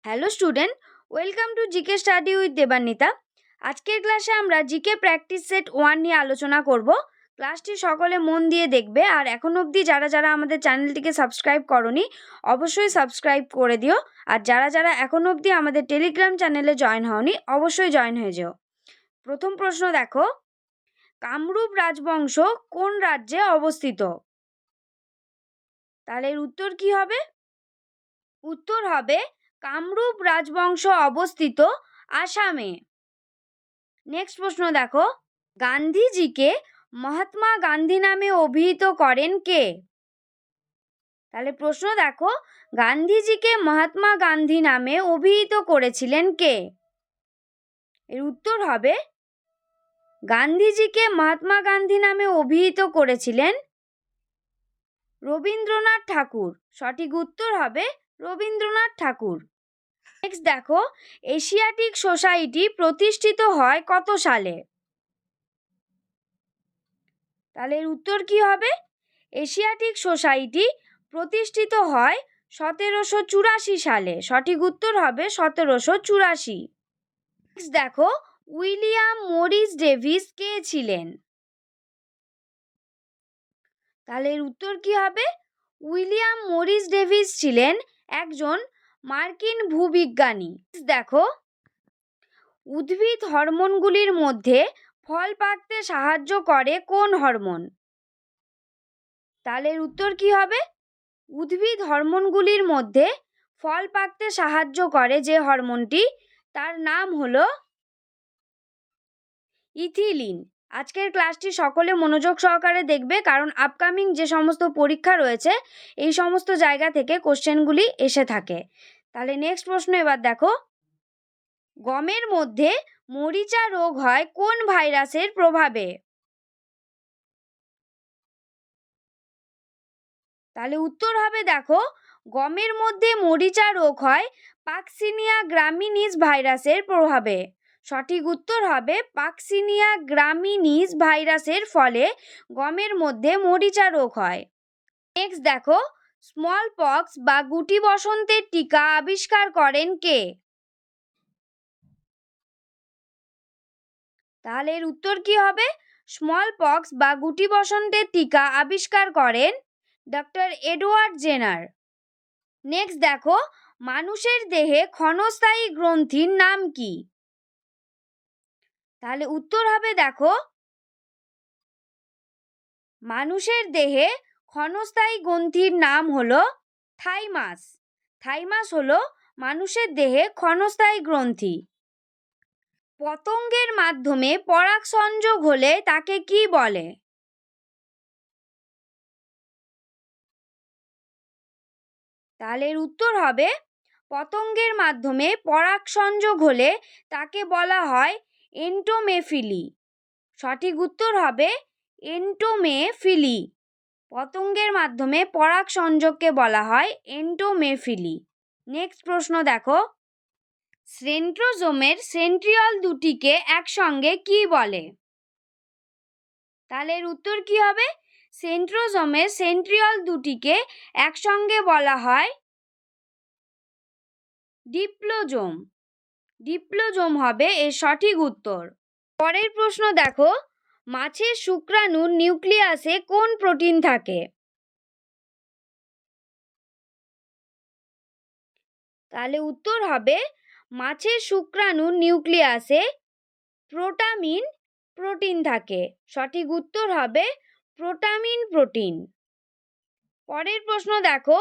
Hello student, welcome to GK study with Debanwita. আজকের ক্লাসে আমরা জিকে প্র্যাকটিস সেট 1 নিয়ে আলোচনা করব। ক্লাসটি সকলে মন দিয়ে দেখবে, আর এখন অবধি যারা যারা আমাদের চ্যানেলটিকে সাবস্ক্রাইব করনি অবশ্যই সাবস্ক্রাইব করে দিও, আর যারা যারা এখন অবধি আমাদের টেলিগ্রাম চ্যানেলে জয়েন হওনি অবশ্যই জয়েন হয়ে যেও। প্রথম প্রশ্ন দেখো, কামরূপ রাজবংশ কোন রাজ্যে অবস্থিত? তাহলে এর উত্তর কি হবে? উত্তর হবে কামরূপ রাজবংশ অবস্থিত আসামে। নেক্সট প্রশ্ন দেখো, গান্ধীজিকে মহাত্মা গান্ধী নামে অভিহিত করেন কে? তাহলে প্রশ্ন দেখো, গান্ধীজিকে মহাত্মা গান্ধী নামে অভিহিত করেছিলেন কে? এর উত্তর হবে গান্ধীজিকে মহাত্মা গান্ধী নামে অভিহিত করেছিলেন রবীন্দ্রনাথ ঠাকুর। সঠিক উত্তর হবে রবীন্দ্রনাথ ঠাকুর। নেক্সট দেখো, এশিয়াটিক সোসাইটি প্রতিষ্ঠিত হয় কত সালে? তাহলে এর উত্তর কি হবে? এশিয়াটিক সোসাইটি প্রতিষ্ঠিত হয় 1784 সালে। সঠিক উত্তর হবে 1784। নেক্সট দেখো, উইলিয়াম মরিস ডেভিস কে ছিলেন? তাহলে এর উত্তর কি হবে? উইলিয়াম মরিস ডেভিস ছিলেন একজন মার্কিন ভূবিজ্ঞানী। দেখো, উদ্ভিদ হরমোনগুলির মধ্যে ফল পাকতে সাহায্য করে কোন হরমোন? তাহলে এর উত্তর কি হবে? উদ্ভিদ হরমোনগুলির মধ্যে ফল পাকতে সাহায্য করে যে হরমোনটি, তার নাম হলো ইথিলিন। আজকের ক্লাসটি সকলে মনোযোগ সহকারে দেখবে, কারণ আপকামিং যে সমস্ত পরীক্ষা রয়েছে এই সমস্ত জায়গা থেকে কোশ্চেনগুলি এসে থাকে। তাহলে নেক্সট প্রশ্ন এবার দেখো, গমের মধ্যে মরিচা রোগ হয় কোন ভাইরাসের প্রভাবে? তাহলে উত্তর হবে দেখো, গমের মধ্যে মরিচা রোগ হয় পাকসিনিয়া গ্রামিনিস ভাইরাসের প্রভাবে। সঠিক উত্তর হবে পাকসিনিয়া গ্রামিনিস ভাইরাসের ফলে গমের মধ্যে মরিচা রোগ হয়। নেক্সট দেখো, স্মল পক্স বা গুটি বসন্তের টিকা আবিষ্কার করেন কে? তাহলে এর উত্তর কি হবে? স্মল পক্স বা গুটি বসন্তের টিকা আবিষ্কার করেন ডক্টর এডওয়ার্ড জেনার। নেক্সট দেখো, মানুষের দেহে ক্ষণস্থায়ী গ্রন্থির নাম কি? তাহলে উত্তর হবে দেখো, মানুষের দেহে ক্ষণস্থায়ী গ্রন্থির নাম হলো থাইমাস। থাইমাস হলো মানুষের দেহে ক্ষণস্থায়ী গ্রন্থি। পতঙ্গের মাধ্যমে পরাগ সংযোগ হলে তাকে কি বলে? তাহলে এর উত্তর হবে, পতঙ্গের মাধ্যমে পরাগ সংযোগ হলে তাকে বলা হয় এন্টোমেফিলি। সঠিক উত্তর হবে এন্টোমেফিলি। পতঙ্গের মাধ্যমে পরাগ সংযোগকে বলা হয় এন্টোমেফিলি। নেক্সট প্রশ্ন দেখো, সেন্ট্রোজোমের সেন্ট্রিওল দুটিকে একসঙ্গে কি বলে? তাহলে এর উত্তর কি হবে? সেন্ট্রোজোমের সেন্ট্রিওল দুটিকে একসঙ্গে বলা হয় ডিপ্লোজোম। ডিপ্লোজোম হবে এর সঠিক উত্তর। পরের প্রশ্ন দেখো, মাছের শুক্রাণুর নিউক্লিয়াসে কোন প্রোটিন থাকে? তাহলে উত্তর হবে, মাছের শুক্রাণুর নিউক্লিয়াসে প্রোটামিন প্রোটিন থাকে। সঠিক উত্তর হবে প্রোটামিন প্রোটিন। পরের প্রশ্ন দেখো,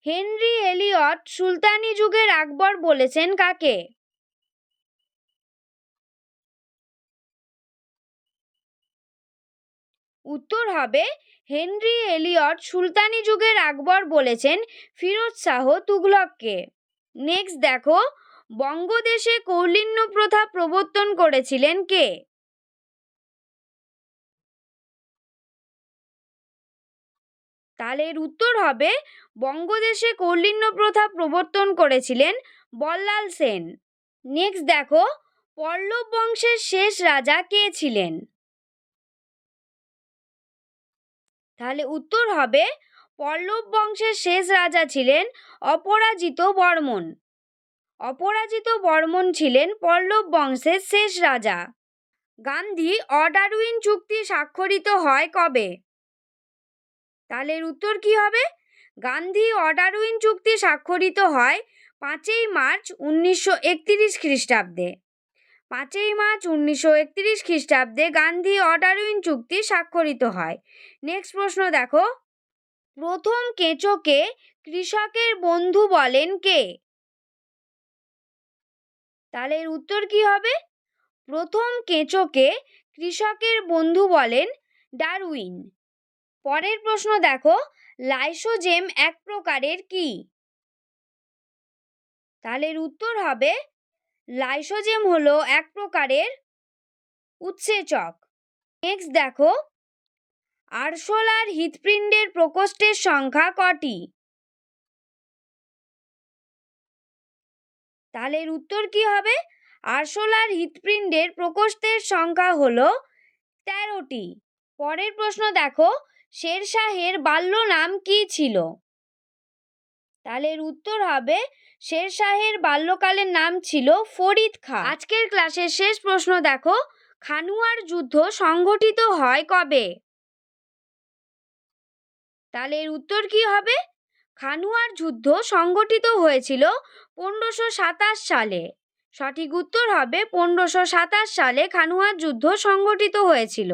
হেনরি এলিয়ট সুলতানি যুগের আকবর বলেছেন কাকে? উত্তর হবে, হেনরি এলিয়ট সুলতানি যুগের আকবর বলেছেন ফিরোজ শাহ তুগলককে। নেক্সট দেখো, বঙ্গদেশে কৌলিন্য প্রথা প্রবর্তন করেছিলেন কে? তাহলে এর উত্তর হবে, বঙ্গদেশে কৌলিন্য প্রথা প্রবর্তন করেছিলেন বল্লাল সেন। নেক্সট দেখো, পল্লব বংশের শেষ রাজা কে ছিলেন? তাহলে উত্তর হবে, পল্লব বংশের শেষ রাজা ছিলেন অপরাজিত বর্মন। অপরাজিত বর্মন ছিলেন পল্লব বংশের শেষ রাজা। গান্ধী অডারউইন চুক্তি স্বাক্ষরিত হয় কবে? তাহলে এর উত্তর কি হবে? গান্ধী অডারউইন চুক্তি স্বাক্ষরিত হয় 5ই মার্চ 1931 খ্রিস্টাব্দে। 5ই মার্চ 1931 খ্রিস্টাব্দে গান্ধী অডারউইন চুক্তি স্বাক্ষরিত হয়। নেক্সট প্রশ্ন দেখো, প্রথম কেঁচোকে কৃষকের বন্ধু বলেন কে? তাহলে এর উত্তর কি হবে? প্রথম কেঁচোকে কৃষকের বন্ধু বলেন ডারউইন। পরের প্রশ্ন দেখো, লাইসোজেম এক প্রকারের কি? তাহলে এর উত্তর হবে লাইসোজেম হলো এক প্রকারের উৎসেচক। নেক্সট দেখো, আরশোলার হৃৎপিণ্ডের প্রকোষ্ঠের সংখ্যা কটি? তাহলে এর উত্তর কি হবে? আরশোলার হৃৎপিণ্ডের প্রকোষ্ঠের সংখ্যা হলো 13টি। পরের প্রশ্ন দেখো, শেরশাহের বাল্য নাম কি ছিল? তাহলে এর উত্তর হবে শেরশাহের বাল্যকালের নাম ছিল ফরিদ খাঁ। আজকের ক্লাসের শেষ প্রশ্ন দেখো, খানুয়ার যুদ্ধ সংঘটিত হয় কবে? তাহলে এর উত্তর কি হবে? খানুয়ার যুদ্ধ সংঘটিত হয়েছিল 1527 সালে। সঠিক উত্তর হবে 1527 সালে খানুয়ার যুদ্ধ সংঘটিত হয়েছিল।